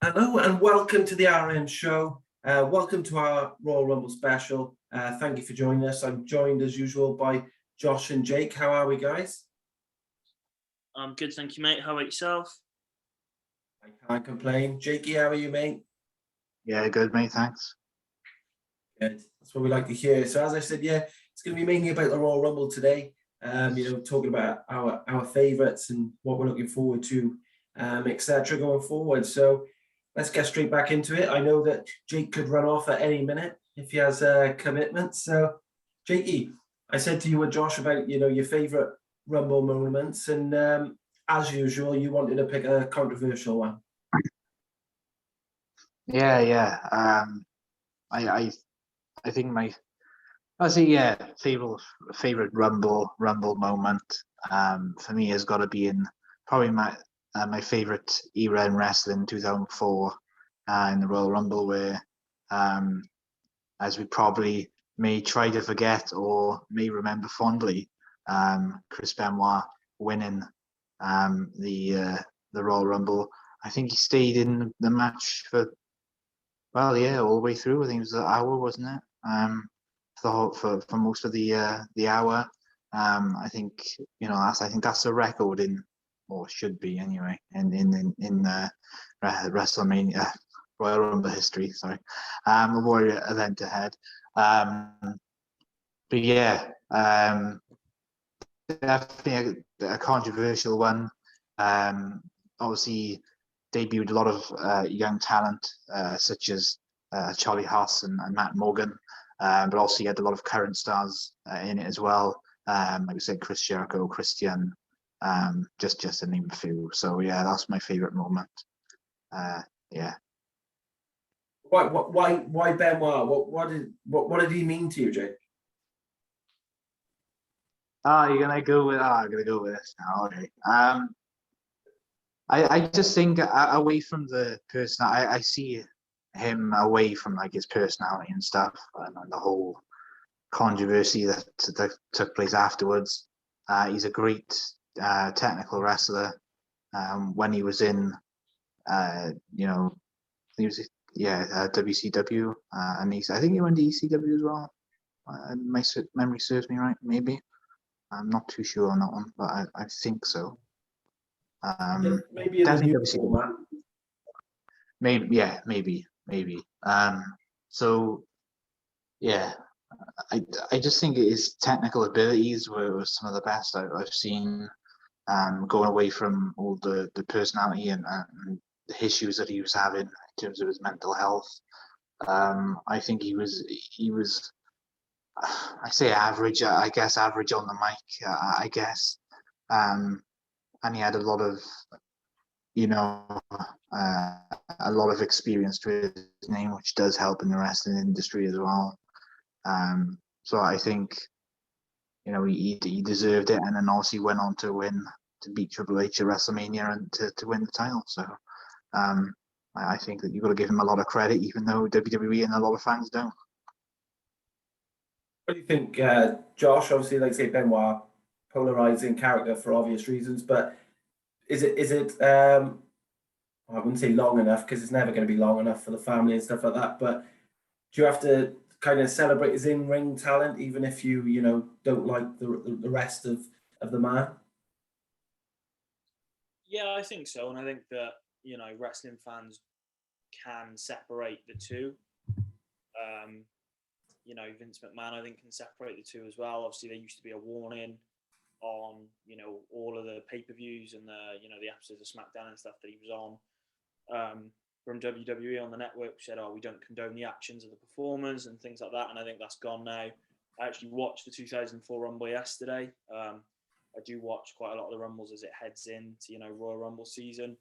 Hello and welcome to the RM show. Welcome to our Royal Rumble special. Thank you for joining us. I'm joined as usual by Josh and Jake. How are we, guys? I'm good, thank you, mate. How about yourself? I can't complain. Jakey, how are you, mate? Yeah, good, mate. Thanks. Good. That's what we like to hear. So as I said, it's going to be mainly about the Royal Rumble today. Talking about our favourites and what we're looking forward to, etc. going forward. So let's get straight back into it. I know that Jake could run off at any minute if he has commitments. So, Jakey, I said to you and Josh about your favourite Rumble moments, and as usual, you wanted to pick a controversial one. Yeah. I think favorite Rumble moment. For me has got to be in probably my favorite era in wrestling, 2004, in the Royal Rumble, where as we probably may try to forget or may remember fondly, Chris Benoit winning the Royal Rumble. I think he stayed in the match for all the way through. I think it was an hour, wasn't it? For most of the hour. I think that's a record in, or should be anyway, in WrestleMania Royal Rumble history. Sorry, a Warrior event ahead. But yeah, definitely a controversial one. Obviously debuted a lot of young talent, such as Charlie Haas and Matt Morgan, but also he had a lot of current stars in it as well. Like I said, Chris Jericho, Christian, just to name a few. So yeah, that's my favorite moment. Yeah. Why Benoit? What did he mean to you, Jake? I'm gonna go with this now. Okay. I just think away from the person, I see him away from like his personality and stuff, and the whole controversy that took place afterwards. He's a great technical wrestler. When he was in, he was WCW, and I think he went to ECW as well. My memory serves me right, maybe. I'm not too sure on that one, but I think so. Maybe in the new format. Maybe. So yeah, I just think his technical abilities were some of the best I've seen. Going away from all the personality and the issues that he was having in terms of his mental health. I think he was I say average, I guess average on the mic, I guess. And he had a lot of a lot of experience to his name, which does help in the wrestling industry as well. So I think he deserved it, and then also he went on to beat Triple H at WrestleMania and to win the title. So I think that you've got to give him a lot of credit, even though WWE and a lot of fans don't. What do you think, Josh? Obviously, like say Benoit, polarizing character for obvious reasons, but is it I wouldn't say long enough because it's never going to be long enough for the family and stuff like that. But do you have to kind of celebrate his in-ring talent, even if you don't like the rest of the man? Yeah, I think so, and I think that wrestling fans can separate the two. Vince McMahon, I think, can separate the two as well. Obviously, there used to be a warning on all of the pay-per-views and the episodes of SmackDown and stuff that he was on from WWE on the network, said, we don't condone the actions of the performers and things like that, and I think that's gone now. I actually watched the 2004 Rumble yesterday. I do watch quite a lot of the Rumbles as it heads into Royal Rumble season,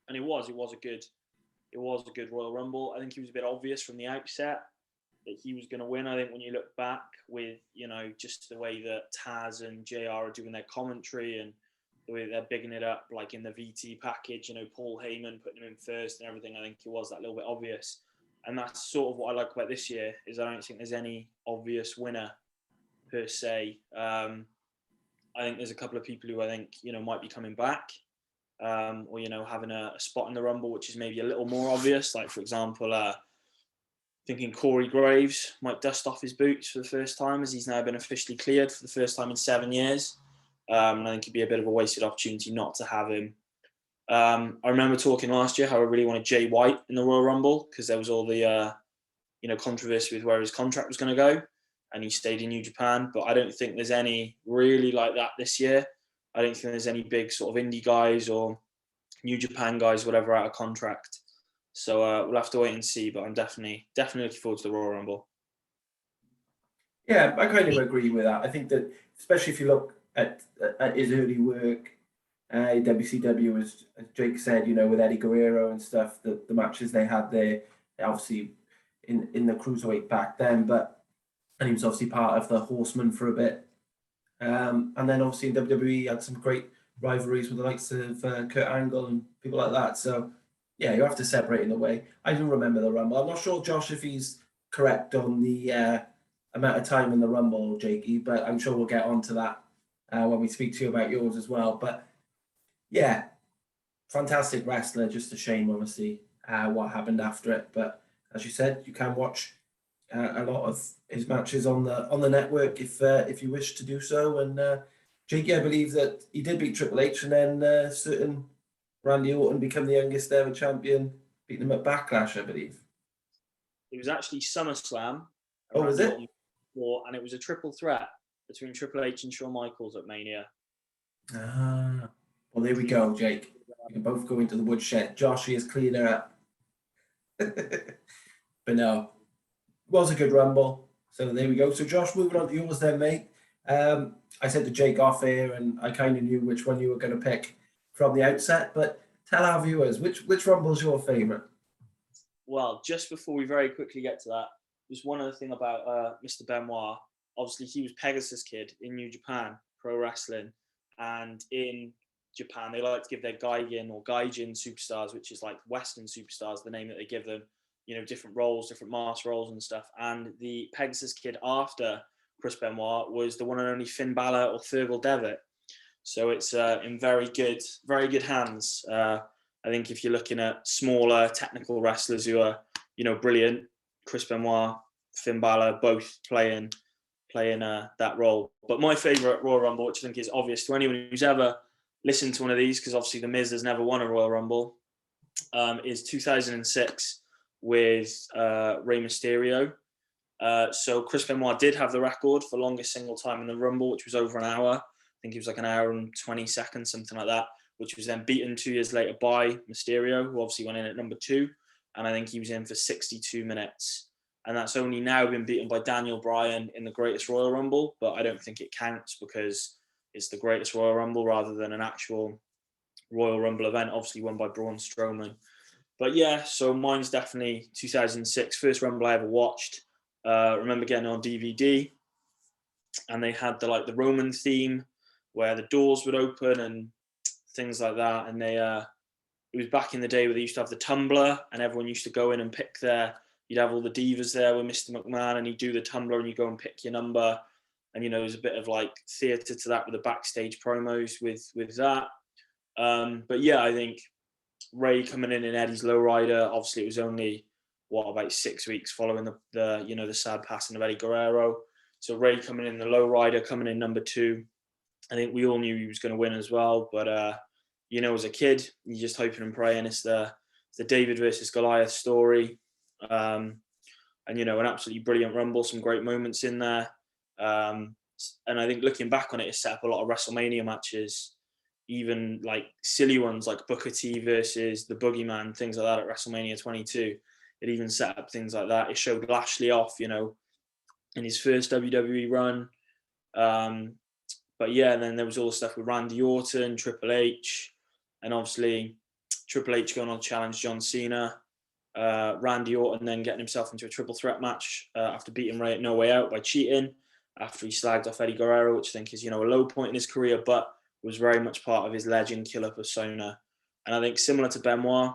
and it was a good Royal Rumble. I think he was a bit obvious from the outset that he was going to win. I think when you look back with just the way that Taz and JR are doing their commentary and the way they're bigging it up, like in the VT package, Paul Heyman putting him in first and everything, I think it was that little bit obvious. And that's sort of what I like about this year, is I don't think there's any obvious winner per se. I think there's a couple of people who I think, might be coming back. or, you know, having a spot in the Rumble, which is maybe a little more obvious. Like, for example, thinking Corey Graves might dust off his boots for the first time, as he's now been officially cleared for the first time in 7 years. And I think it'd be a bit of a wasted opportunity not to have him. I remember talking last year how I really wanted Jay White in the Royal Rumble, because there was all the controversy with where his contract was going to go, and he stayed in New Japan. But I don't think there's any really like that this year. I don't think there's any big sort of indie guys or New Japan guys, whatever, out of contract. So we'll have to wait and see. But I'm definitely looking forward to the Royal Rumble. Yeah, I kind of agree with that. I think that, especially if you look at his early work, WCW, as Jake said, you know, with Eddie Guerrero and stuff, the matches they had there, obviously in the cruiserweight back then, and he was obviously part of the Horsemen for a bit. And then obviously in WWE, had some great rivalries with the likes of Kurt Angle and people like that. So yeah, you have to separate in a way. I do remember the Rumble. I'm not sure, Josh, if he's correct on the amount of time in the Rumble, Jakey, but I'm sure we'll get onto that when we speak to you about yours as well. But yeah, fantastic wrestler. Just a shame, obviously, what happened after it. But as you said, you can watch a lot of his matches on the network if you wish to do so. And Jakey, I believe that he did beat Triple H, and then certain Randy Orton become the youngest ever champion, beating him at Backlash, I believe. It was actually SummerSlam. Oh, was it? And it was a triple threat between Triple H and Shawn Michaels at Mania. Well, there we go, Jake. We can both go into the woodshed. Josh is cleaner up. But no, was a good Rumble. So there we go. So Josh, moving on to yours then, mate. I said to Jake off air, and I kind of knew which one you were going to pick from the outset. But tell our viewers, which Rumble's your favourite? Well, just before we very quickly get to that, there's one other thing about Mr. Benoit. Obviously, he was Pegasus Kid in New Japan Pro Wrestling, and in Japan they like to give their Gaijin or Gaijin superstars, which is like Western superstars, the name that they give them, you know, different roles, different mask roles and stuff. And the Pegasus Kid after Chris Benoit was the one and only Finn Balor or Fergal Devitt. So it's in very good hands. I think if you're looking at smaller technical wrestlers who are, you know, brilliant, Chris Benoit, Finn Balor, both playing that role. But my favourite Royal Rumble, which I think is obvious to anyone who's ever listened to one of these, because obviously The Miz has never won a Royal Rumble, is 2006 with Rey Mysterio. So Chris Benoit did have the record for longest single time in the Rumble, which was over an hour. I think it was like an hour and 20 seconds, something like that, which was then beaten 2 years later by Mysterio, who obviously went in at number 2. And I think he was in for 62 minutes. And that's only now been beaten by Daniel Bryan in the Greatest Royal Rumble, but I don't think it counts because it's the Greatest Royal Rumble rather than an actual Royal Rumble event, obviously won by Braun Strowman. But yeah, so mine's definitely 2006, first Rumble I ever watched. Remember getting on DVD, and they had the Roman theme where the doors would open and things like that. And they it was back in the day where they used to have the tumbler, and everyone used to go in and pick you'd have all the divas there with Mr. McMahon, and he'd do the tumbler and you go and pick your number. And, you know, there's a bit of like theatre to that with the backstage promos with that. But yeah, I think Ray coming in Eddie's lowrider, obviously it was only, about 6 weeks following the sad passing of Eddie Guerrero. So Ray coming in the lowrider, coming in number 2. I think we all knew he was going to win as well. But, as a kid, you're just hoping and praying it's the David versus Goliath story. And, an absolutely brilliant Rumble, some great moments in there. And I think looking back on it, it set up a lot of WrestleMania matches, even like silly ones like Booker T versus the Boogeyman, things like that at WrestleMania 22. It even set up things like that. It showed Lashley off, in his first WWE run. But yeah, and then there was all the stuff with Randy Orton, Triple H, and obviously Triple H going on to challenge John Cena. Randy Orton then getting himself into a triple threat match after beating Ray at No Way Out by cheating, after he slagged off Eddie Guerrero, which I think is, a low point in his career, but was very much part of his legend killer persona. And I think similar to Benoit,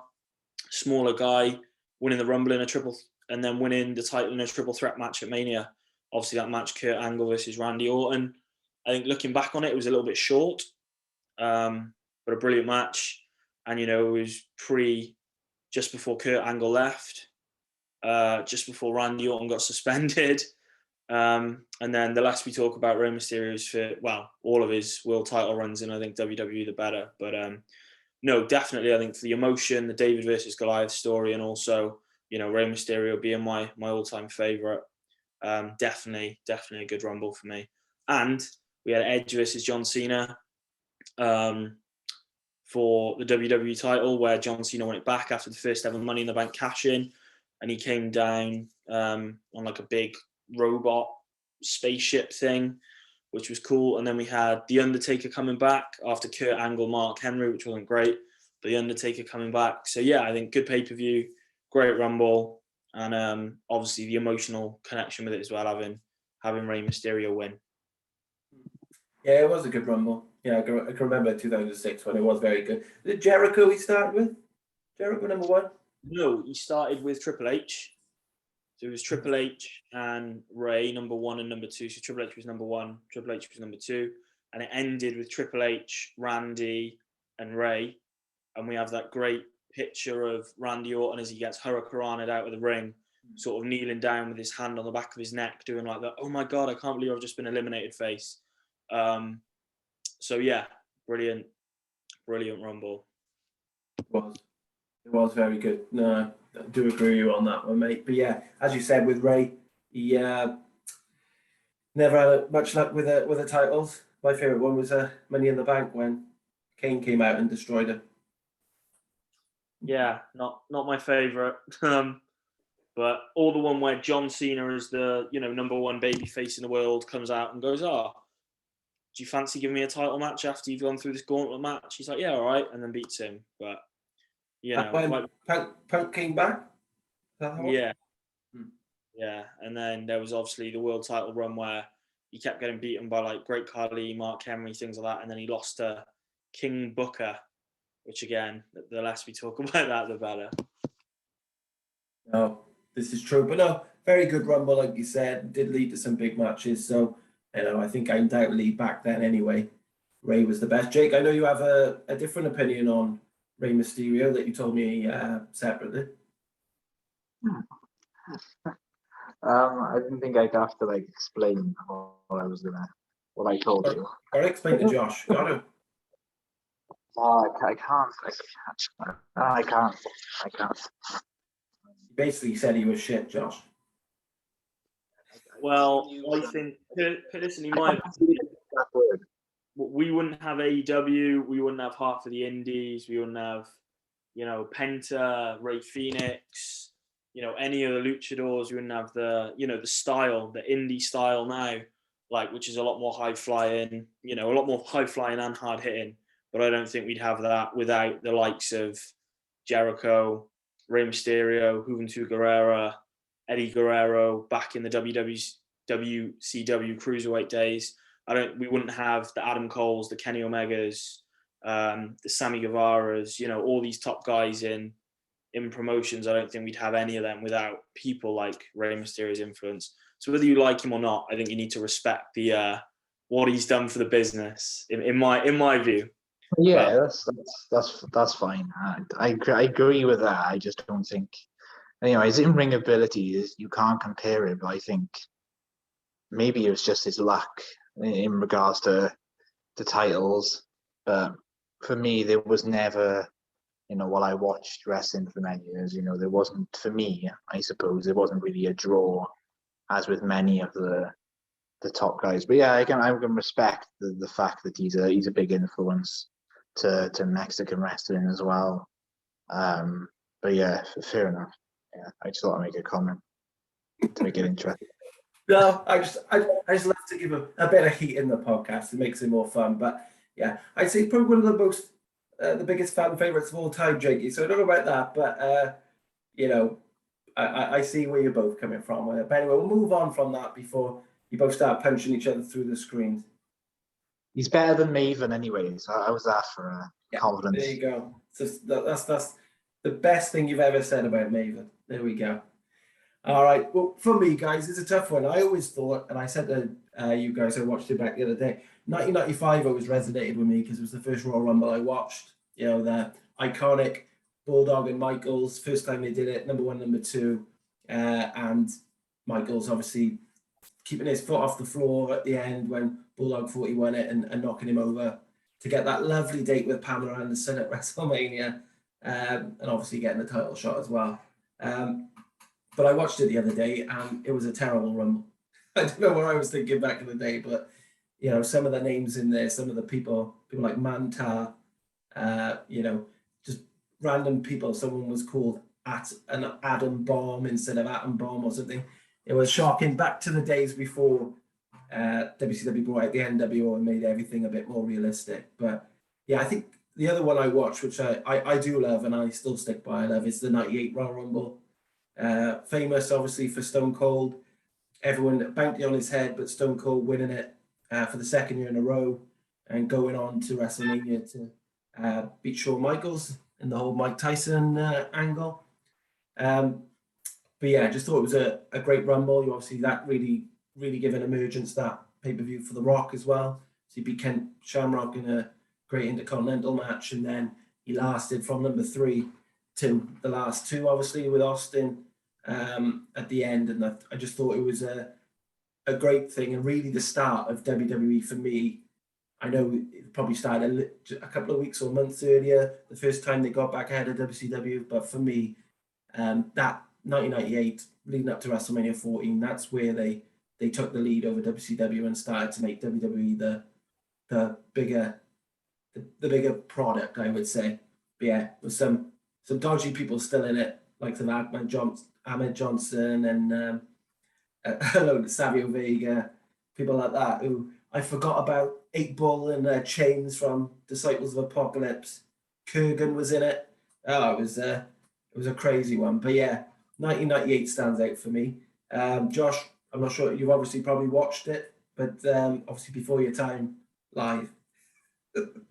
smaller guy, winning the Rumble in a triple, and then winning the title in a triple threat match at Mania. Obviously that match, Kurt Angle versus Randy Orton. I think looking back on it, it was a little bit short, but a brilliant match. and it was just before Kurt Angle left, just before Randy Orton got suspended. And then the less we talk about Rey Mysterio's all of his world title runs in, I think WWE the better. But no, definitely, I think for the emotion, the David versus Goliath story, and also, Rey Mysterio being my all-time favorite. Definitely a good Rumble for me. And we had Edge versus John Cena for the WWE title, where John Cena won it back after the first ever Money in the Bank cash-in, and he came down on like a big robot spaceship thing, which was cool. And then we had The Undertaker coming back after Kurt Angle, Mark Henry, which wasn't great, but The Undertaker coming back. So yeah, I think good pay-per-view, great Rumble, and obviously the emotional connection with it as well, having Rey Mysterio win. Yeah, it was a good Rumble. Yeah, I can remember 2006 when it was very good. Was it Jericho he started with? Jericho number 1? No, he started with Triple H. So it was Triple H and Rey, number 1 and number 2. So Triple H was number 1, Triple H was number 2. And it ended with Triple H, Randy, and Rey. And we have that great picture of Randy Orton as he gets hurricaned out of the ring, sort of kneeling down with his hand on the back of his neck, doing like that, oh my God, I can't believe I've just been eliminated face. So yeah, brilliant Rumble. It was very good. No, I do agree with you on that one, mate. But yeah, as you said with Rey, he never had much luck with the titles. My favorite one was Money in the Bank when Kane came out and destroyed him. Yeah, not my favorite. But all the one where John Cena is the number 1 baby face in the world comes out and goes, do you fancy giving me a title match after you've gone through this gauntlet match? He's like, yeah, all right, and then beats him. But when Punk came back. Yeah. And then there was obviously the world title run where he kept getting beaten by like Great Khali, Mark Henry, things like that, and then he lost to King Booker, which again, the less we talk about that, the better. No, this is true, but no, very good Rumble, like you said, did lead to some big matches. So I think undoubtedly back then anyway, Rey was the best. Jake, I know you have a different opinion on Rey Mysterio that you told me separately. I didn't think I'd have to explain what I told you. Or explain to Josh. Got to. I can't. He basically said he was shit, Josh. Well, I think personally, we wouldn't have AEW, we wouldn't have half of the indies, we wouldn't have, Penta, Rey Fenix, any of the luchadors. We wouldn't have the, the style, the indie style now, which is a lot more high flying, a lot more high flying and hard hitting. But I don't think we'd have that without the likes of Jericho, Rey Mysterio, Juventud Guerrera, Eddie Guerrero back in the WCW Cruiserweight days. We wouldn't have the Adam Coles, the Kenny Omegas, the Sammy Guevaras, all these top guys in promotions. I don't think we'd have any of them without people like Rey Mysterio's influence. So whether you like him or not, I think you need to respect the what he's done for the business. In my view. Yeah, that's fine. I agree with that. I just don't think. His in-ring ability you can't compare it. But I think maybe it was just his luck in regards to the titles. But for me, there was never, while I watched wrestling for many years, there wasn't, for me, I suppose, there wasn't really a draw, as with many of the top guys. But yeah, I can respect the fact that he's a big influence to Mexican wrestling as well. But yeah, fair enough. Yeah, I just thought I'd make a comment to make it interesting. No, I just love to give a bit of heat in the podcast. It makes it more fun. But yeah, I'd say probably one of the most, the biggest fan favorites of all time, Jakey. So I don't know about that, but I see where you're both coming from. But anyway, we'll move on from that before you both start punching each other through the screens. He's better than Maven anyway, so I was that for confidence. There you go. So that's the best thing you've ever said about Maven. There we go. All right. Well, for me, guys, it's a tough one. I always thought, and I said to you guys, I watched it back the other day, 1995 always resonated with me because it was the first Royal Rumble I watched. The iconic. Bulldog and Michaels, first time they did it, number 1, number 2, and Michaels obviously keeping his foot off the floor at the end when Bulldog thought he won it and knocking him over to get that lovely date with Pamela Anderson at WrestleMania, and obviously getting the title shot as well. But I watched it the other day and it was a terrible Rumble. I don't know what I was thinking back in the day, but you know, some of the names in there, some of the people like Mantar, you know, just random people. Someone was called an Adam Bomb instead of Atom Bomb or something. It was shocking. Back to the days before WCW brought out the NWO and made everything a bit more realistic. But yeah, I think the other one I watched, which I do love and I still stick by, I love, is the '98 Royal Rumble. Famous, obviously, for Stone Cold. Everyone bounty on his head, but Stone Cold winning it for the second year in a row and going on to WrestleMania to beat Shawn Michaels in the whole Mike Tyson angle. But yeah, I just thought it was a great Rumble. You obviously that really gave an emergence, that pay-per-view, for The Rock as well. So he beat Ken Shamrock in a great Intercontinental match, and then he lasted from number 3 to the last 2, obviously, with Austin at the end. And I just thought it was a great thing, and really the start of WWE for me. I know it probably started a couple of weeks or months earlier, the first time they got back ahead of WCW, but for me, that 1998 leading up to WrestleMania 14, that's where they took the lead over WCW and started to make WWE the bigger product, I would say. But yeah, with some dodgy people still in it, like the Ahmed Johnson and Savio Vega, people like that, who I forgot about. 8-Ball and Chains from Disciples of Apocalypse. Kurgan was in it. Oh, it was a crazy one. But yeah, 1998 stands out for me. Josh, I'm not sure, you've obviously probably watched it, but obviously before your time live.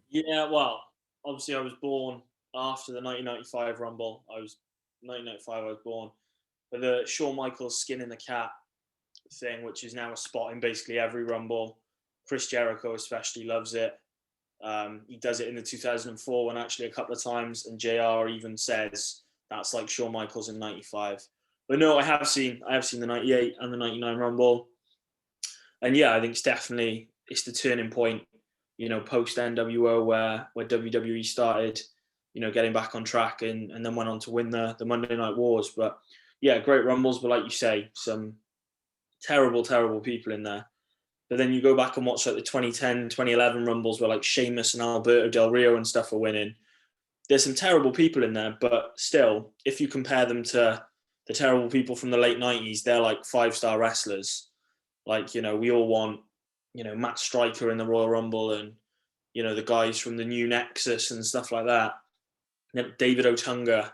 Yeah, well, obviously I was born after the 1995 Rumble. 1995 I was born. But the Shawn Michaels skin in the cat thing, which is now a spot in basically every Rumble. Chris Jericho especially loves it. He does it in the 2004 one actually a couple of times, and JR even says that's like Shawn Michaels in '95. But no, I have seen the '98 and the '99 Rumble, and yeah, I think it's the turning point, you know, post NWO where WWE started, you know, getting back on track and then went on to win the Monday Night Wars. But yeah, great Rumbles, but like you say, some terrible people in there. But then you go back and watch like the 2010, 2011 Rumbles where like Sheamus and Alberto Del Rio and stuff are winning. There's some terrible people in there, but still, if you compare them to the terrible people from the late 90s, they're like 5-star wrestlers. Like, you know, we all want, you know, Matt Striker in the Royal Rumble and, you know, the guys from the New Nexus and stuff like that. David Otunga,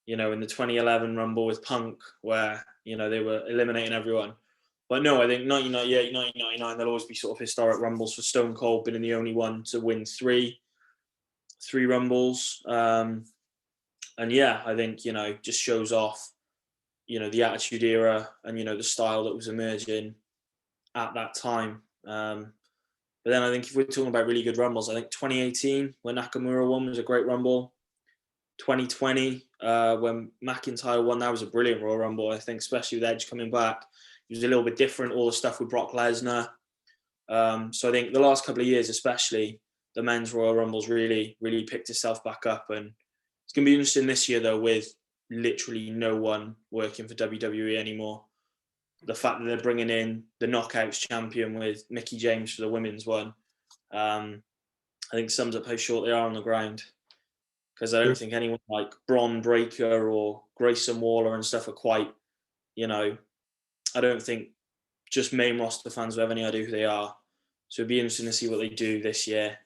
you know, in the 2011 Rumble with Punk where, you know, they were eliminating everyone. But no, I think 1998, 1999, there'll always be sort of historic Rumbles for Stone Cold being the only one to win three Rumbles. And yeah, I think, you know, just shows off, you know, the Attitude Era and, you know, the style that was emerging at that time. But then I think if we're talking about really good Rumbles, I think 2018, when Nakamura won, was a great Rumble. 2020, when McIntyre won, that was a brilliant Royal Rumble, I think, especially with Edge coming back. It was a little bit different, all the stuff with Brock Lesnar. So I think the last couple of years, especially, the men's Royal Rumbles really picked itself back up. And it's going to be interesting this year, though, with literally no one working for WWE anymore. The fact that they're bringing in the Knockouts champion with Mickie James for the women's one, I think sums up how short they are on the ground. Because I don't think anyone like Bron Breakker or Grayson Waller and stuff are quite, you know, I don't think just main roster fans will have any idea who they are. So it'd be interesting to see what they do this year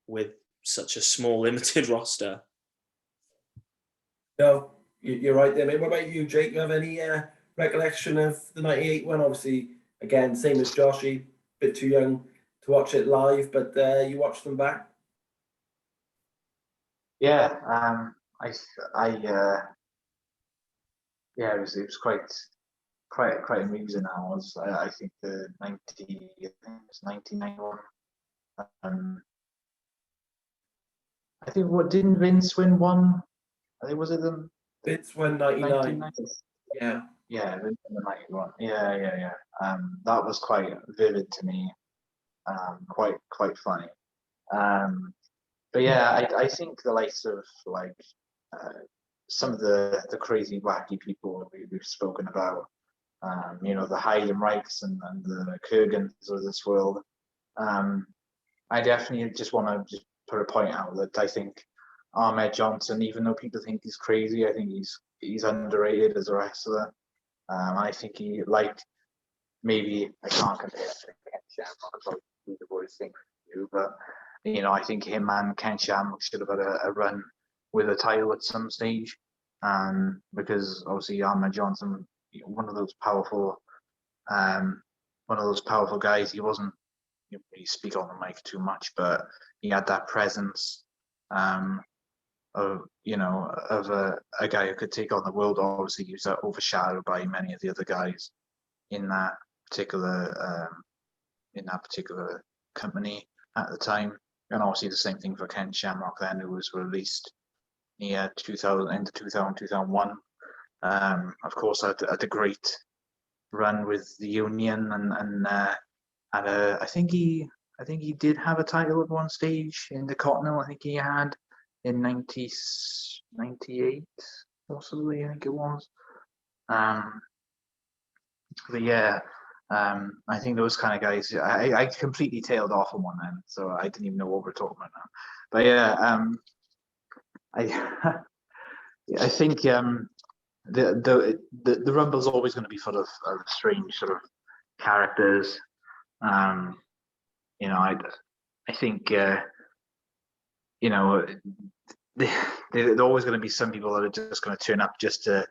with such a small, limited roster. No, you're right there, mate. What about you, Jake? You have any recollection of the '98 one? Obviously, again, same as Joshy, a bit too young to watch it live, but you watched them back. Yeah, yeah, it was quite amusing. I think the 1991. I think what didn't Vince win one? I think was it the Vince won 99. 1990? Yeah. Yeah, Vince won the 91. Yeah. That was quite vivid to me. Quite funny. But yeah, I think the likes of like some of the crazy wacky people we've spoken about, the Heidenreichs and the Kurgans of this world. I definitely just want to just put a point out that I think Ahmed Johnson, even though people think he's crazy, I think he's underrated as a wrestler. I think he maybe I can't compare to Ken Shamrock because the boys think you, but I think him and Ken Shamrock should have had a run with a title at some stage, because obviously Ahmed Johnson, one of those powerful guys. He wasn't really speak on the mic too much, but he had that presence of a guy who could take on the world. Obviously, he was overshadowed by many of the other guys in that particular company at the time, and obviously the same thing for Ken Shamrock then, who was released near 2000 into 2000 2001. Of course, had a great run with the Union and I think he did have a title at one stage in the Continental. I think he had in 98 possibly. I think it was. But yeah, I think those kind of guys. I completely tailed off on one end, so I didn't even know what we're talking about now. But yeah, I I think the Rumble's always going to be full of strange sort of characters. I think there's always going to be some people that are just going to turn up just to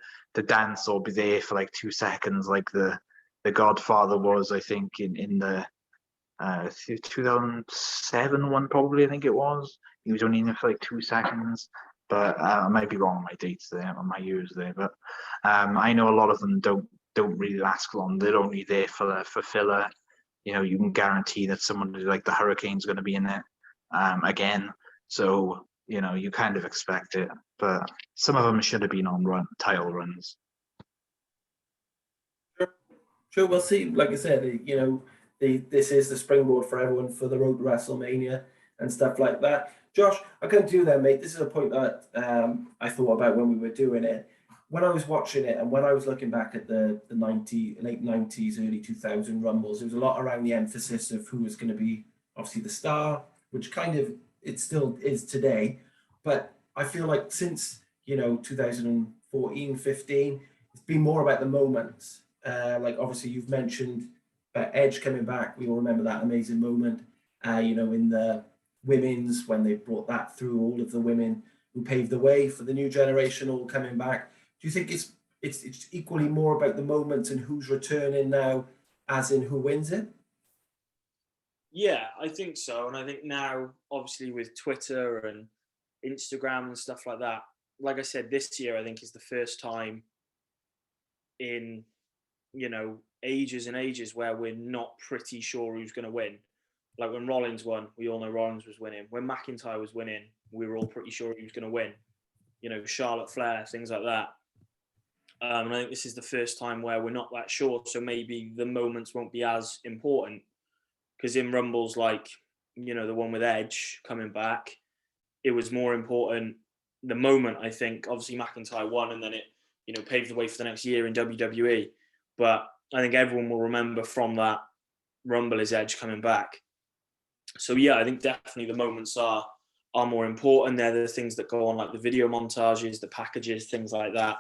dance or be there for like 2 seconds, like the Godfather was, I think, in the 2007 one, probably. I think it was. He was only in it for like 2 seconds, but I might be wrong on my dates there, on my years there. But I know a lot of them don't really last long. They're only there for filler. You can guarantee that someone like the Hurricane's going to be in it again. So you kind of expect it, but some of them should have been on title runs. Sure, we'll see. Like I said, this is the springboard for everyone for the road to WrestleMania and stuff like that. Josh, I couldn't do that, mate. This is a point that I thought about when we were doing it. When I was watching it and when I was looking back at the late 90s, early 2000 Rumbles, there was a lot around the emphasis of who was going to be obviously the star, which kind of it still is today. But I feel like since 2014, 15, it's been more about the moments. Like obviously you've mentioned Edge coming back. We all remember that amazing moment, in the women's when they brought that through, all of the women who paved the way for the new generation all coming back. Do you think it's equally more about the moments and who's returning now, as in who wins it? Yeah, I think so. And I think now, obviously, with Twitter and Instagram and stuff like that, like I said, this year I think is the first time in ages and ages where we're not pretty sure who's going to win. Like when Rollins won, we all know Rollins was winning. When McIntyre was winning, we were all pretty sure he was going to win. Charlotte Flair, things like that. And I think this is the first time where we're not that sure, so maybe the moments won't be as important. Because in Rumbles like, the one with Edge coming back, it was more important the moment, I think. Obviously McIntyre won and then it, paved the way for the next year in WWE. But I think everyone will remember from that Rumble is Edge coming back. So yeah, I think definitely the moments are more important. They're the things that go on, like the video montages, the packages, things like that.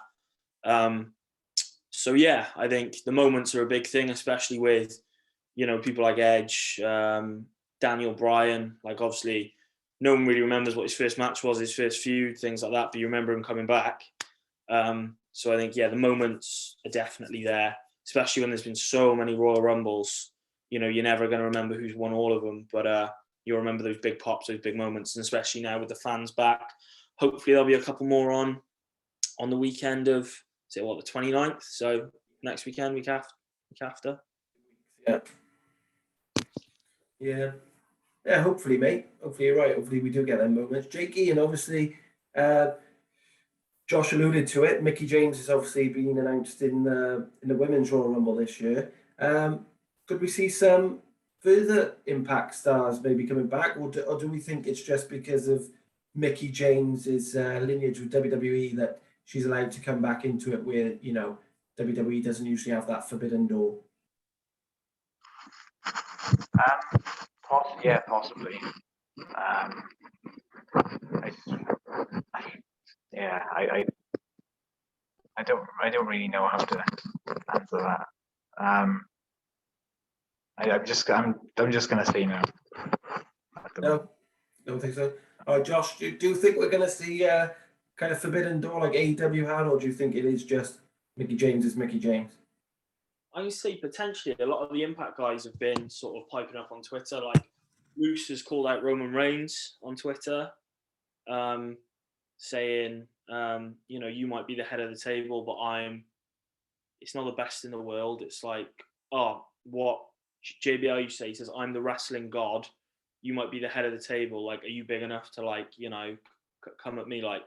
So yeah, I think the moments are a big thing, especially with, people like Edge, Daniel Bryan. Like obviously no one really remembers what his first match was, his first feud, things like that, but you remember him coming back. So I think, yeah, the moments are definitely there, especially when there's been so many Royal Rumbles. You're never going to remember who's won all of them, but you'll remember those big pops, those big moments, and especially now with the fans back. Hopefully there'll be a couple more on the weekend of, the 29th? So next weekend, week after. Yeah. Yeah, hopefully, mate. Hopefully you're right. Hopefully we do get them moments. Jakey, and obviously, Josh alluded to it. Mickey James has obviously been announced in the Women's Royal Rumble this year. Could we see some further Impact stars maybe coming back, or do we think it's just because of Mickey James's lineage with WWE that she's allowed to come back into it, where WWE doesn't usually have that forbidden door? Yeah, possibly. I don't really know how to answer that. I'm just gonna say no. No, don't think so. Josh, do you think we're going to see kind of forbidden door like AEW had, or do you think it is just Mickey James is Mickey James? I would say potentially a lot of the Impact guys have been sort of piping up on Twitter. Like Moose has called out Roman Reigns on Twitter, saying, you might be the head of the table, but it's not the best in the world. It's like, what JBL you say, he says, I'm the wrestling god. You might be the head of the table. Like, are you big enough to come at me? Like,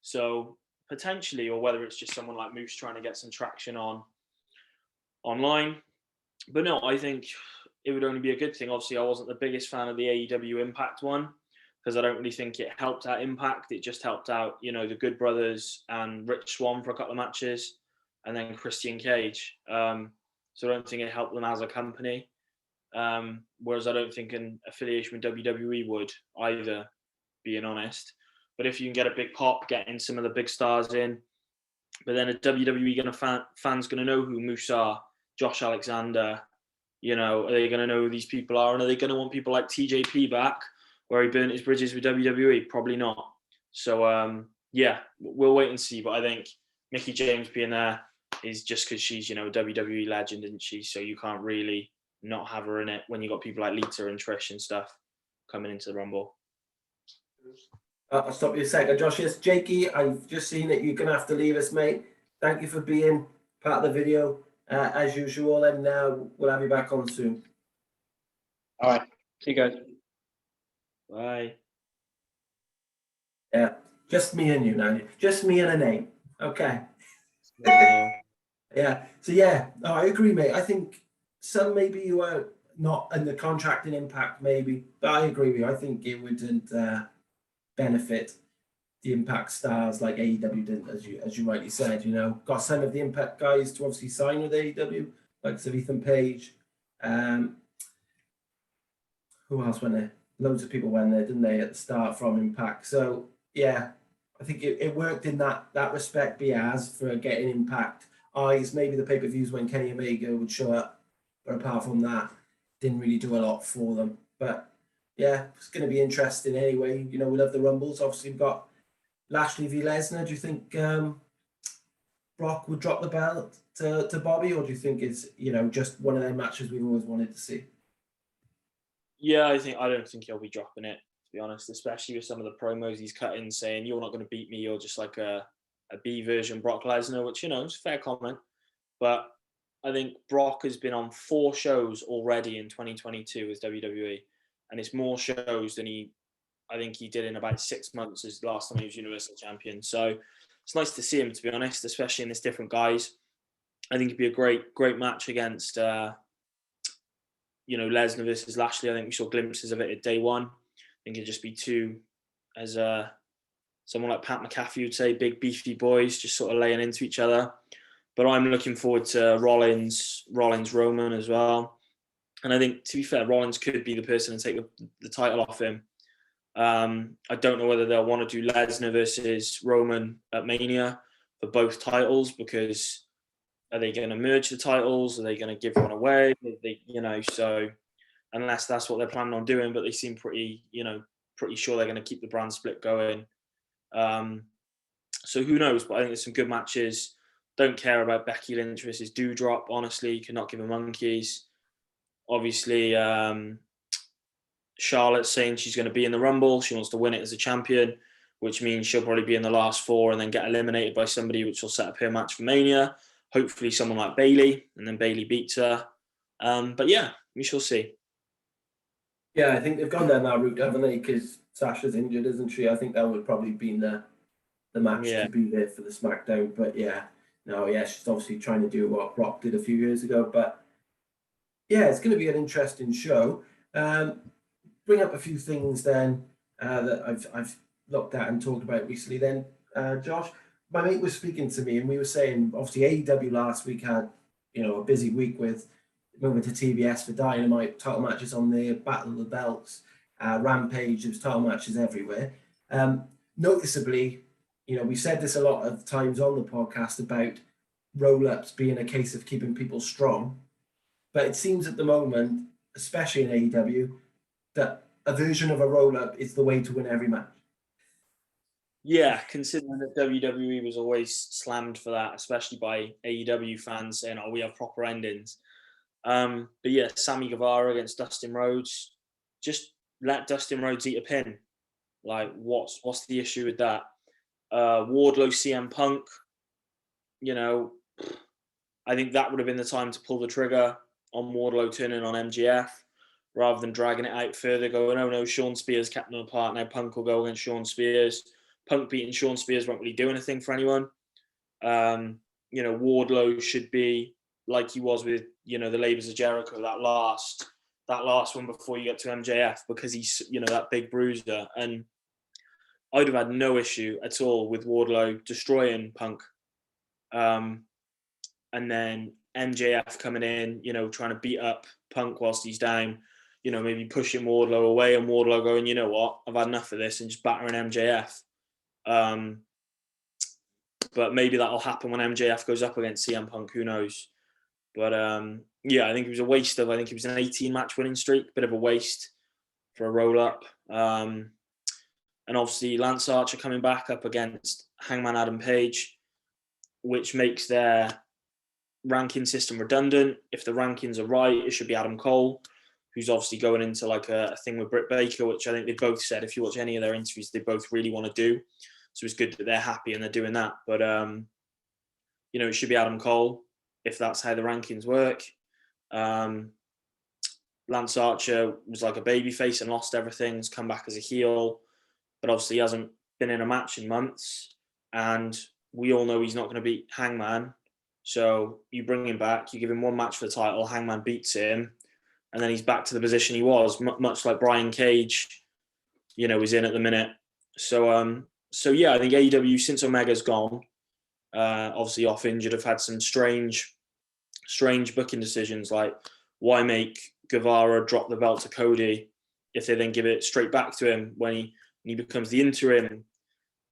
so potentially, or whether it's just someone like Moose trying to get some traction online. But no, I think it would only be a good thing. Obviously, I wasn't the biggest fan of the AEW Impact one because I don't really think it helped out Impact. It just helped out, the Good Brothers and Rich Swann for a couple of matches, and then Christian Cage. So I don't think it helped them as a company. Whereas I don't think an affiliation with WWE would either, being honest. But if you can get a big pop, getting some of the big stars in, but then a WWE fans going to know who Moose are, Josh Alexander, are they going to know who these people are? And are they going to want people like TJP back where he burnt his bridges with WWE? Probably not. So, we'll wait and see. But I think Mickey James being there is just because she's, a WWE legend, isn't she? So you can't really not have her in it when you got people like Lita and Trish and stuff coming into the Rumble. I'll stop you a second, Josh. Yes, Jakey, I've just seen that you're going to have to leave us, mate. Thank you for being part of the video, as usual, and we'll have you back on soon. All right. See you guys. Bye. Yeah, just me and you now. Just me and a name. Okay. Yeah. So, I agree, mate. I think some maybe you are not in the contract in Impact, maybe, but I agree with you. I think it wouldn't benefit the Impact stars like AEW didn't, as you rightly said. Got some of the Impact guys to obviously sign with AEW, like Ethan Page. Who else went there? Loads of people went there, didn't they, at the start from Impact? So I think it worked in that respect. Biaz for getting Impact eyes. Maybe the pay-per-views when Kenny Omega would show up, but apart from that, didn't really do a lot for them. But it's going to be interesting anyway. We love the Rumbles. Obviously, we've got Lashley v Lesnar. Do you think Brock would drop the belt to Bobby, or do you think it's just one of their matches we've always wanted to see? Yeah, I don't think he'll be dropping it, to be honest, especially with some of the promos he's cut in saying, you're not going to beat me, you're just like a B version Brock Lesnar, which, is a fair comment. But I think Brock has been on 4 shows already in 2022 with WWE, and it's more shows than I think he did in about 6 months as last time he was Universal Champion. So it's nice to see him, to be honest, especially in this different guise. I think it'd be a great match against Lesnar versus Lashley. I think we saw glimpses of it at day one. I think it'd just be two, as someone like Pat McAfee would say, big beefy boys just sort of laying into each other. But I'm looking forward to Rollins Roman as well. And I think, to be fair, Rollins could be the person to take the title off him. I don't know whether they'll want to do Lesnar versus Roman at Mania for both titles, because are they going to merge the titles? Are they going to give one away? So unless that's what they're planning on doing, but they seem pretty sure they're going to keep the brand split going. So who knows? But I think there's some good matches. Don't care about Becky Lynch versus Doudrop. Honestly, cannot give a monkeys. Obviously, Charlotte's saying she's going to be in the Rumble. She wants to win it as a champion, which means she'll probably be in the last 4 and then get eliminated by somebody, which will set up her match for Mania. Hopefully someone like Bayley, and then Bayley beats her. But we shall see. Yeah, I think they've gone down that route, haven't they? Because Sasha's injured, isn't she? I think that would probably been the match Yeah. to be there for the SmackDown. But yeah, no, yeah, she's obviously trying to do what Brock did a few years ago. But yeah, it's going to be an interesting show. Um, bring up a few things then that I've looked at and talked about recently. Then, Josh, my mate was speaking to me, and we were saying obviously AEW last week had a busy week with moving to TBS for Dynamite, title matches on there, Battle of the Belts, Rampage. There was title matches everywhere. Noticeably, we said this a lot of times on the podcast about roll-ups being a case of keeping people strong, but it seems at the moment, especially in AEW, that a version of a roll-up is the way to win every match. Yeah, considering that WWE was always slammed for that, especially by AEW fans saying, "Oh, we have proper endings." But yeah, Sammy Guevara against Dustin Rhodes, just let Dustin Rhodes eat a pin. Like, what's the issue with that? Wardlow, CM Punk, I think that would have been the time to pull the trigger on Wardlow turning on MJF rather than dragging it out further, going, "Oh no, Sean Spears kept them apart. Now Punk will go against Sean Spears." Punk beating Sean Spears won't really do anything for anyone. Wardlow should be like he was with, the Labors of Jericho, that last one before you get to MJF, because he's, that big bruiser. And I'd have had no issue at all with Wardlow destroying Punk. And then MJF coming in, trying to beat up Punk whilst he's down, maybe pushing Wardlow away, and Wardlow going, "You know what, I've had enough of this," and just battering MJF. But maybe that'll happen when MJF goes up against CM Punk, who knows. But yeah, I think it was a waste of, I think it was an 18-match winning streak, bit of a waste for a roll-up. And obviously Lance Archer coming back up against Hangman Adam Page, which makes their ranking system redundant. If the rankings are right, it should be Adam Cole, who's obviously going into like a thing with Britt Baker, which I think they both said, if you watch any of their interviews, they both really want to do. So it's good that they're happy and they're doing that. But, it should be Adam Cole if that's how the rankings work. Lance Archer was like a babyface and lost everything. He's come back as a heel, but obviously he hasn't been in a match in months. And we all know he's not going to beat Hangman. So you bring him back, you give him one match for the title, Hangman beats him, and then he's back to the position he was, much like Brian Cage, is in at the minute. So yeah, I think AEW, since Omega's gone, obviously off injured, have had some strange booking decisions, like why make Guevara drop the belt to Cody if they then give it straight back to him when he becomes the interim.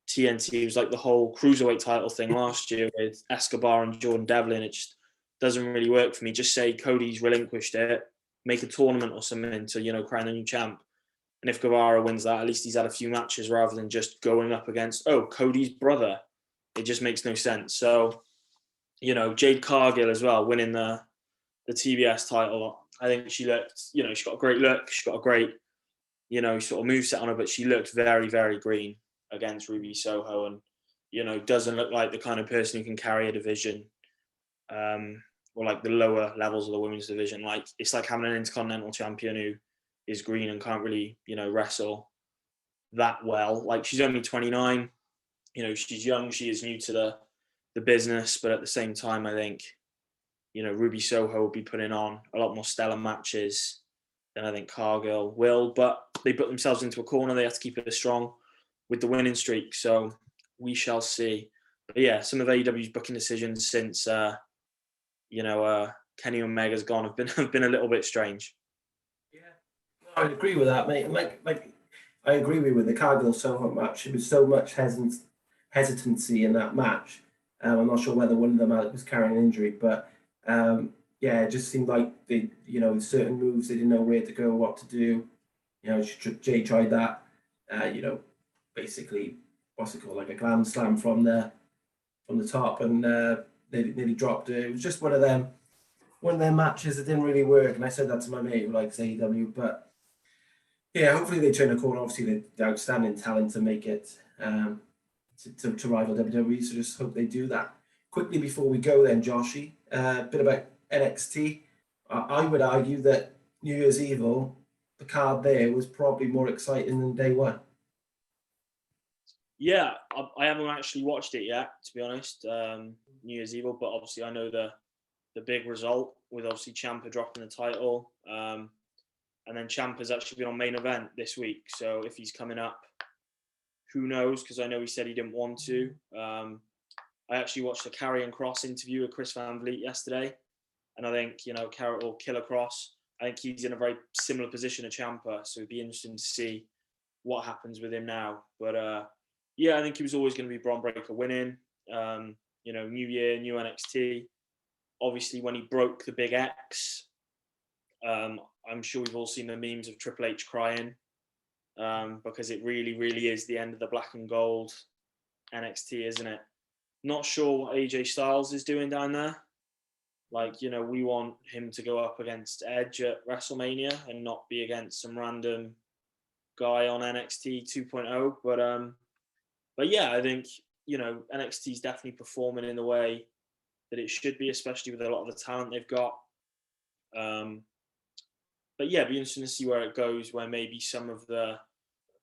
TNT was like the whole cruiserweight title thing last year with Escobar and Jordan Devlin. It just doesn't really work for me. Just say Cody's relinquished it, make a tournament or something to, crown a new champ. And if Guevara wins that, at least he's had a few matches rather than just going up against, Cody's brother. It just makes no sense. So, Jade Cargill as well, winning the TBS title. I think she looked, she got a great look. She got a great, sort of moveset on her, but she looked very, very green against Ruby Soho, and, doesn't look like the kind of person who can carry a division, or like the lower levels of the women's division. Like, it's like having an intercontinental champion who is green and can't really, wrestle that well. Like, she's only 29, she's young, she is new to the business, but at the same time, I think, Ruby Soho will be putting on a lot more stellar matches than I think Cargill will, but they put themselves into a corner. They have to keep it strong with the winning streak, so we shall see. But yeah, some of AEW's booking decisions since Kenny Omega's gone have been a little bit strange. Yeah, no, I agree with that, mate. Like I agree with the Cargill Soho match. There was so much hesitancy in that match. I'm not sure whether one of them was carrying an injury, but yeah, it just seemed like they, certain moves they didn't know where to go, what to do. Jay tried that. Basically, what's it called, like a glam slam from the top, and they nearly dropped it. It was just one of their matches that didn't really work, and I said that to my mate who likes AEW. But yeah, hopefully they turn a corner. Obviously, the outstanding talent to make it to rival WWE. So just hope they do that. Quickly before we go, then, Joshy, a bit about NXT. I would argue that New Year's Evil the card there was probably more exciting than day one. Yeah, I haven't actually watched it yet, to be honest. New Year's Evil, but obviously I know the big result with obviously Ciampa dropping the title, and then Ciampa's actually been on main event this week. So if he's coming up, who knows? Because I know he said he didn't want to. I actually watched the Karrion Kross interview with Chris Van Vliet yesterday, and I think Carrot will kill Kross. I think he's in a very similar position to Ciampa, so it'd be interesting to see what happens with him now. But yeah, I think he was always going to be Braun Breaker winning. New year, new NXT. Obviously, when he broke the big X, I'm sure we've all seen the memes of Triple H crying because it really, really is the end of the black and gold NXT, isn't it? Not sure what AJ Styles is doing down there. We want him to go up against Edge at WrestleMania and not be against some random guy on NXT 2.0. But yeah, I think, NXT is definitely performing in the way that it should be, especially with a lot of the talent they've got. But yeah, it'd be interesting to see where it goes, where maybe some of the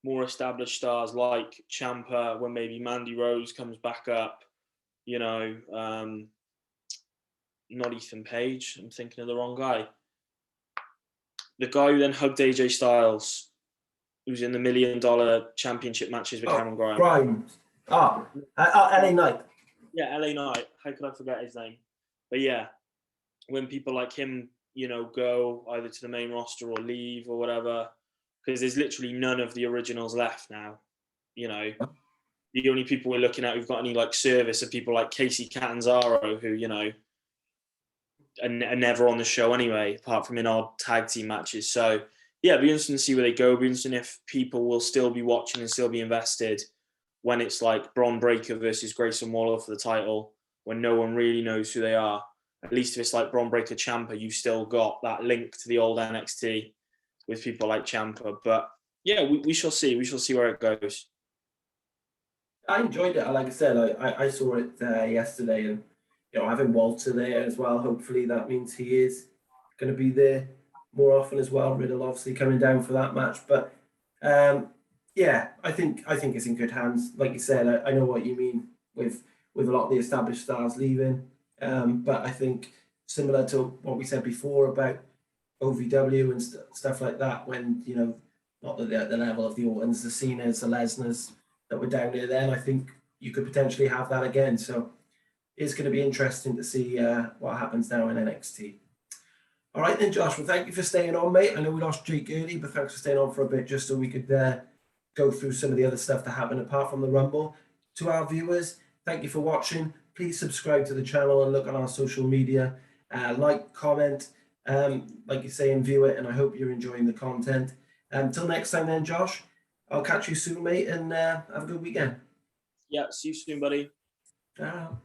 more established stars like Ciampa, when maybe Mandy Rose comes back up, not Ethan Page, I'm thinking of the wrong guy. The guy who then hugged AJ Styles, who's in the $1 million championship matches with Cameron Grimes. Grimes. LA Knight. Yeah, LA Knight. How could I forget his name? But yeah, when people like him, go either to the main roster or leave or whatever, because there's literally none of the originals left now. The only people we're looking at who've got any service are people like Casey Catanzaro, who are never on the show anyway, apart from in our tag team matches. So yeah, it'd be interesting to see where they go. It'd be interesting if people will still be watching and still be invested when it's like Braun Breaker versus Grayson Waller for the title, when no one really knows who they are. At least if it's like Braun Breaker Ciampa, you've still got that link to the old NXT with people like Ciampa. But yeah, we shall see. We shall see where it goes. I enjoyed it. Like I said, I saw it yesterday, and having Walter there as well. Hopefully, that means he is going to be there more often as well. Riddle obviously coming down for that match, but yeah, I think it's in good hands. Like you said, I know what you mean with a lot of the established stars leaving, but I think similar to what we said before about OVW and stuff like that, when not at the level of the Ortons, the Cenas, the Lesners that were down there then, I think you could potentially have that again. So it's going to be interesting to see what happens now in NXT. All right then, Josh. Well, thank you for staying on, mate. I know we lost Jake early, but thanks for staying on for a bit just so we could go through some of the other stuff that happened apart from the Rumble. To our viewers, thank you for watching. Please subscribe to the channel and look on our social media. Like, comment, like you say, and view it. And I hope you're enjoying the content. Until next time then, Josh, I'll catch you soon, mate, and have a good weekend. Yeah, see you soon, buddy. Ciao.